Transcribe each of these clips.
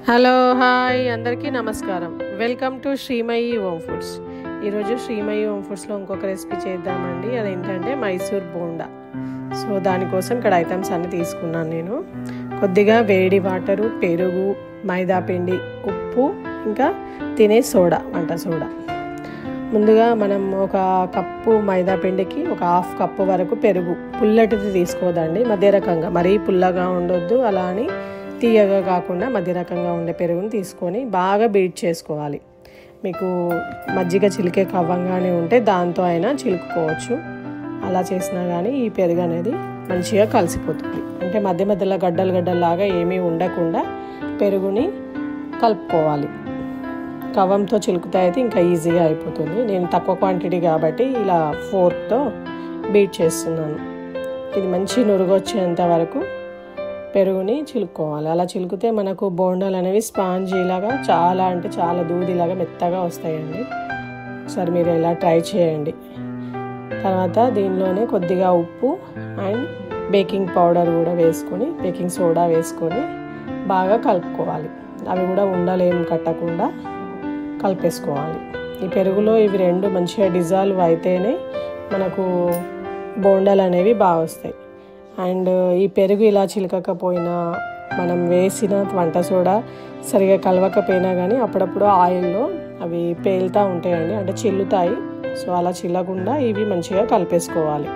Hello hi అందరికీ నమస్కారం. Welcome to Srimayi home foods. ఈరోజు శ్రీమయి హోమ్ ఫుడ్స్లో ఇంకొక రెసిపీ చేద్దామండి. అదేంటంటే మైసూర్ బోండా. సో దానికోసం ఇక్కడ ఐటమ్స్ అన్నీ తీసుకున్నాను. నేను కొద్దిగా వేడి వాటరు, పెరుగు, మైదా పిండి, ఉప్పు, ఇంకా తినే సోడా, వంట సోడా. ముందుగా మనం ఒక కప్పు మైదా పిండికి ఒక హాఫ్ కప్పు వరకు పెరుగు, పుల్లటిది తీసుకోదండి, మధ్య రకంగా, మరీ పుల్లగా ఉండొద్దు, అలా అని తీయగా కాకుండా మధ్య రకంగా ఉండే పెరుగుని తీసుకొని బాగా బీట్ చేసుకోవాలి. మీకు మజ్జిగ చిలికే కవ్వంగానే ఉంటే దాంతో అయినా చిలుకుకోవచ్చు. అలా చేసినా కానీ ఈ పెరుగు అనేది మంచిగా కలిసిపోతుంది. అంటే మధ్య మధ్యలో గడ్డలాగా ఏమీ ఉండకుండా పెరుగుని కలుపుకోవాలి. కవ్వంతో చిలుకుతా అయితే ఇంకా ఈజీగా అయిపోతుంది. నేను తక్కువ క్వాంటిటీ కాబట్టి ఇలా ఫోర్క్తో బీట్ చేస్తున్నాను. ఇది మంచి నురుగు వచ్చేంత వరకు పెరుగుని చిలుక్కోవాలి. అలా చిలుకుతే మనకు బోండాలు అనేవి స్పాంజీలాగా చాలా అంటే చాలా దూదిలాగా మెత్తగా వస్తాయండి. ఒకసారి మీరు ఇలా ట్రై చేయండి. తర్వాత దీనిలోనే కొద్దిగా ఉప్పు అండ్ బేకింగ్ పౌడర్ కూడా వేసుకొని, బేకింగ్ సోడా వేసుకొని బాగా కలుపుకోవాలి. అవి కూడా ఉండలేం కట్టకుండా కలిపేసుకోవాలి. ఈ పెరుగులో ఇవి రెండు మంచిగా డిజాల్వ్ అయితేనే మనకు బోండాలు అనేవి బాగా వస్తాయి. అండ్ ఈ పెరుగు ఇలా చిలకకపోయినా, మనం వేసిన వంట సోడా సరిగా కలవకపోయినా కానీ అప్పుడప్పుడు ఆయిల్లో అవి పేలుతూ ఉంటాయండి, అంటే చిల్లుతాయి. సో అలా చిల్లకుండా ఇవి మంచిగా కలిపేసుకోవాలి.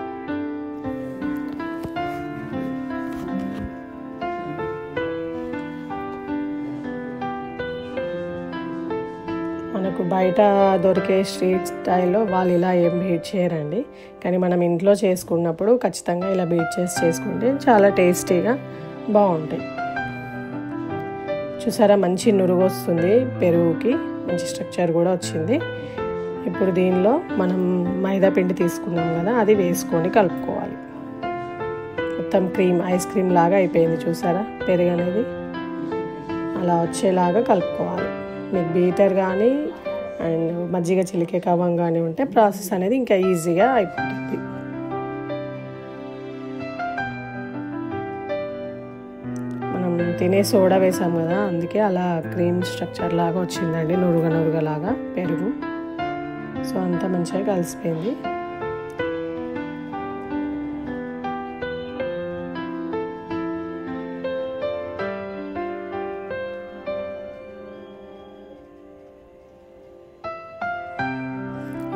మనకు బయట దొరికే స్ట్రీట్ స్టైల్లో వాళ్ళు ఇలా ఏం బీట్ చేయరండి, కానీ మనం ఇంట్లో చేసుకున్నప్పుడు ఖచ్చితంగా ఇలా బీట్ చేసి చేసుకుంటే చాలా టేస్టీగా బాగుంటాయి. చూసారా, మంచి నురుగు వస్తుంది, పెరుగుకి మంచి స్ట్రక్చర్ కూడా వచ్చింది. ఇప్పుడు దీనిలో మనం మైదా పిండి తీసుకున్నాం కదా, అది వేసుకొని కలుపుకోవాలి. మొత్తం ఐస్ క్రీమ్ లాగా అయిపోయింది. చూసారా, పెరుగు అనేది అలా వచ్చేలాగా కలుపుకోవాలి. మీకు బీటర్ కానీ అండ్ మజ్జిగ చిలికే కవ్వం కానీ ఉంటే ప్రాసెస్ అనేది ఇంకా ఈజీగా అయిపోతుంది. మనం తినే సోడా వేసాం కదా, అందుకే అలా క్రీమ్ స్ట్రక్చర్ లాగా వచ్చిందండి, నురుగలాగా పెరుగు. సో అంతా మంచిగా కలిసిపోయింది.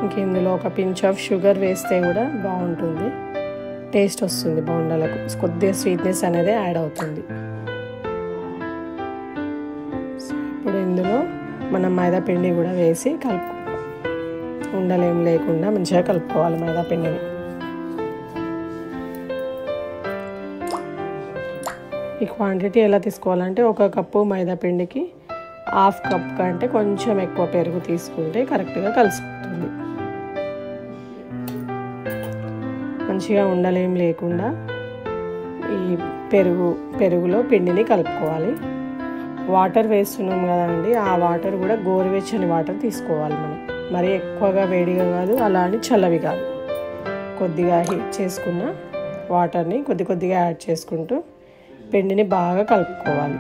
ఇంక ఇందులో ఒక పించ్ ఆఫ్ షుగర్ వేస్తే కూడా బాగుంటుంది, టేస్ట్ వస్తుంది బోండాలకు. కొద్దిగా స్వీట్నెస్ అనేది యాడ్ అవుతుంది. ఇప్పుడు ఇందులో మనం మైదా పిండి కూడా వేసి ఉండలేం లేకుండా మంచిగా కలుపుకోవాలి మైదా పిండిని. ఈ క్వాంటిటీ ఎలా తీసుకోవాలంటే ఒక కప్పు మైదా పిండికి హాఫ్ కప్ కంటే కొంచెం ఎక్కువ పెరుగు తీసుకుంటే కరెక్ట్గా కలిసిపోతుంది. మంచిగా ఉండలేం లేకుండా ఈ పెరుగులో పిండిని కలుపుకోవాలి. వాటర్ వేస్తున్నాం కదండి, ఆ వాటర్ కూడా గోరువెచ్చని వాటర్ తీసుకోవాలి. మనం మరీ ఎక్కువగా వేడిగా కాదు, అలా అని చల్లవి కాదు. కొద్దిగా హీట్ చేసుకున్న వాటర్ని కొద్దిగా యాడ్ చేసుకుంటూ పిండిని బాగా కలుపుకోవాలి.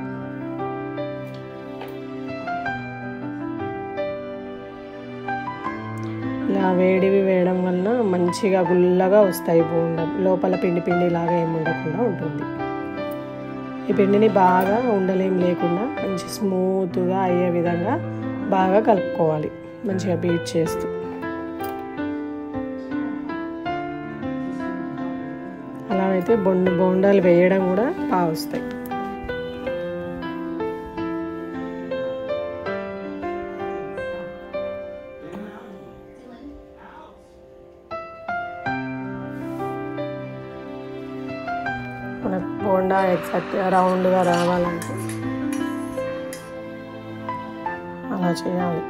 ఇలా వేడివి వేయడం వలన మంచిగా గుల్లగా వస్తాయి బోండా, లోపల పిండి లాగా ఏమి ఉండకుండా ఉంటుంది. ఈ పిండిని బాగా ఉండలేం లేకుండా మంచి స్మూత్గా అయ్యే విధంగా బాగా కలుపుకోవాలి, మంచిగా బీట్ చేస్తూ. అలా అయితే బోండాలు వేయడం కూడా బాగా వస్తాయి. మనకు బోండా ఎగ్జాక్ట్గా రౌండ్గా రావాలంటే అలా చేయాలి.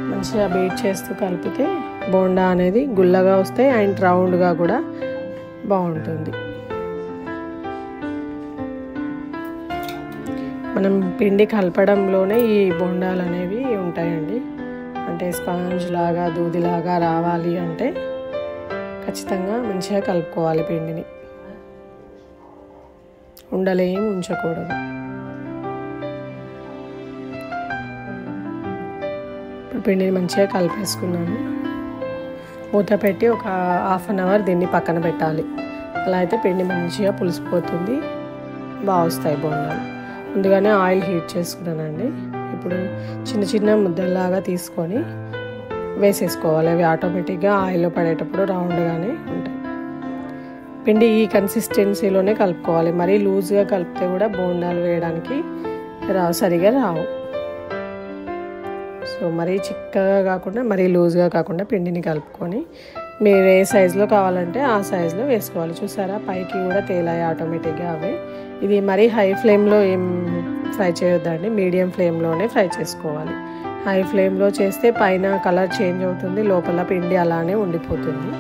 మంచిగా బీట్ చేస్తూ కలిపితే బోండా అనేది గుల్లగా వస్తాయి అండ్ రౌండ్గా కూడా బాగుంటుంది. మనం పిండి కలపడంలోనే ఈ బోండాలు అనేవి ఉంటాయండి. అంటే స్పాంజ్ లాగా దూదిలాగా రావాలి అంటే ఖచ్చితంగా మంచిగా కలుపుకోవాలి పిండిని. ఉండలేం ఉంచకూడదు. ఇప్పుడు పిండిని మంచిగా కలిపేసుకున్నాను. మూత పెట్టి ఒక హాఫ్ అన్ అవర్ దీన్ని పక్కన పెట్టాలి. అలా అయితే పిండి మంచిగా పులిసిపోతుంది, బాగా వస్తాయి బోండాలు. ముందుగానే ఆయిల్ హీట్ చేసుకున్నానండి. ఇప్పుడు చిన్న చిన్న ముద్దల్లాగా తీసుకొని వేసేసుకోవాలి. అవి ఆటోమేటిక్గా ఆయిల్లో పడేటప్పుడు రౌండ్గానే ఉంటాయి. పిండి ఈ కన్సిస్టెన్సీలోనే కలుపుకోవాలి. మరీ లూజ్గా కలిపితే కూడా బోండాలు వేయడానికి సరిగా రావు. సో మరీ చిక్కగా కాకుండా మరీ లూజ్గా కాకుండా పిండిని కలుపుకొని మీరు ఏ సైజులో కావాలంటే ఆ సైజులో వేసుకోవాలి. చూసారా, పైకి కూడా తేలాయి ఆటోమేటిక్గా అవి. ఇది మరీ హై ఫ్లేమ్లో ఏం ఫ్రై చేయొద్దండి, మీడియం ఫ్లేమ్లోనే ఫ్రై చేసుకోవాలి. హై ఫ్లేమ్లో చేస్తే పైన కలర్ చేంజ్ అవుతుంది, లోపల పిండి అలానే ఉండిపోతుంది.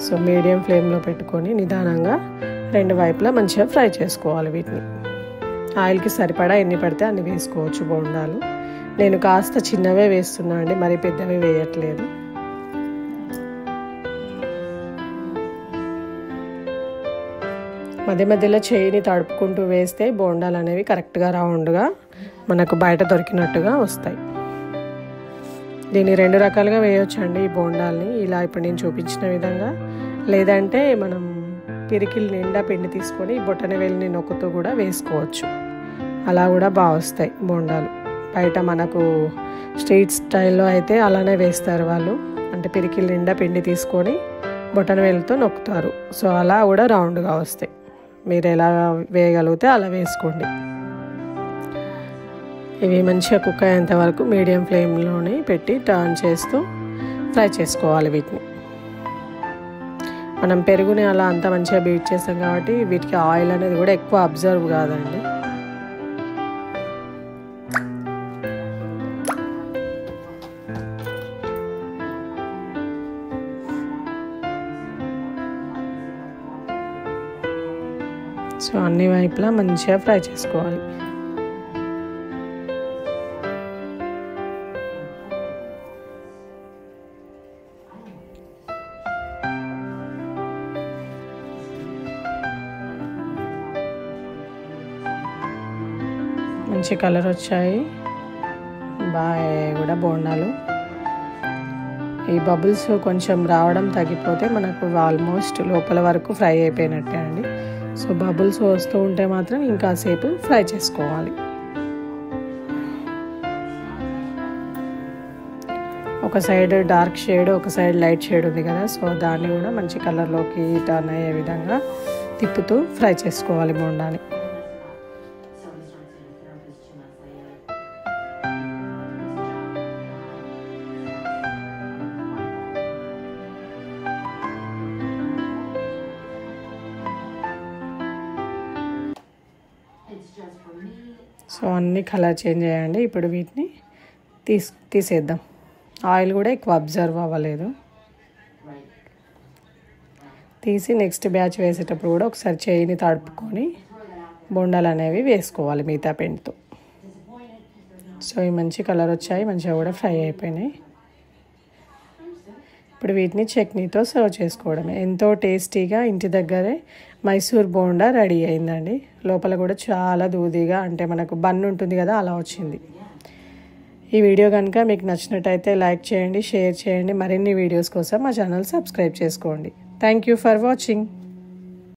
సో మీడియం ఫ్లేమ్లో పెట్టుకొని నిదానంగా రెండు వైపులా మంచిగా ఫ్రై చేసుకోవాలి. వీటిని ఆయిల్కి సరిపడా ఎన్ని పడితే అన్ని వేసుకోవచ్చు బోండాలు. నేను కాస్త చిన్నవే వేస్తున్నాను అండి, మరీ పెద్దవి వేయట్లేదు. మధ్య మధ్యలో చేయిని తడుపుకుంటూ వేస్తే బోండాలు అనేవి కరెక్ట్గా రౌండ్గా మనకు బయట దొరికినట్టుగా వస్తాయి. దీన్ని రెండు రకాలుగా వేయొచ్చు అండి ఈ బోండాల్ని, ఇలా ఇప్పుడు నేను చూపించిన విధంగా. లేదంటే మనం పిరికిలు నిండా పిండి తీసుకొని బొట్టన వేలిని నొక్కుతూ కూడా వేసుకోవచ్చు. అలా కూడా బాగా వస్తాయి బోండాలు. బయట మనకు స్ట్రీట్ స్టైల్లో అయితే అలానే వేస్తారు వాళ్ళు, అంటే పిరికిలు నిండా పిండి తీసుకొని బొట్టన వేలుతో నొక్కుతారు. సో అలా కూడా రౌండ్గా వస్తాయి. మీరు ఎలా వేయగలిగితే అలా వేసుకోండి. ఇవి మంచిగా కుక్ అయ్యేంత వరకు మీడియం ఫ్లేమ్లోనే పెట్టి టర్న్ చేస్తూ ఫ్రై చేసుకోవాలి. వీటిని మనం పెరుగుని అలా అంతా మంచిగా బీట్ చేస్తాం కాబట్టి వీటికి ఆయిల్ అనేది కూడా ఎక్కువ అబ్జర్వ్ కాదండి. సో అన్ని వైపులా మంచిగా ఫ్రై చేసుకోవాలి. మంచి కలర్ వచ్చాయి, బాగా కూడా బోండాలు. ఈ బబుల్స్ కొంచెం రావడం తగ్గిపోతే మనకు ఆల్మోస్ట్ లోపల వరకు ఫ్రై అయిపోయినట్టే అండి. సో బబుల్స్ వస్తూ ఉంటే మాత్రం ఇంకాసేపు ఫ్రై చేసుకోవాలి. ఒక సైడ్ డార్క్ షేడ్, ఒక సైడ్ లైట్ షేడ్ ఉంది కదా, సో దాన్ని కూడా మంచి కలర్లోకి టర్న్ అయ్యే విధంగా తిప్పుతూ ఫ్రై చేసుకోవాలి బోండాని. సో అన్నీ కలర్ చేంజ్ అయ్యండి. ఇప్పుడు వీటిని తీసేద్దాం. ఆయిల్ కూడా ఎక్కువ అబ్జర్వ్ అవ్వలేదు. తీసి నెక్స్ట్ బ్యాచ్ వేసేటప్పుడు కూడా ఒకసారి చేయిని తడుపుకొని బోండాలు అనేవి వేసుకోవాలి మిగతా పిండితో. సో ఇవి మంచి కలర్ వచ్చాయి, మంచిగా కూడా ఫ్రై అయిపోయినాయి. ఇప్పుడు వీటిని చట్నీతో సర్వ్ చేసుకోవడమే. ఎంతో టేస్టీగా ఇంటి దగ్గరే మైసూర్ బోండా రెడీ అయిందండి. లోపల కూడా చాలా దూదిగా, అంటే మనకు బన్ ఉంటుంది కదా, అలా వచ్చింది. ఈ వీడియో కనుక మీకు నచ్చినట్టయితే లైక్ చేయండి, షేర్ చేయండి. మరిన్ని వీడియోస్ కోసం మా ఛానల్ సబ్స్క్రైబ్ చేసుకోండి. Thank you for watching.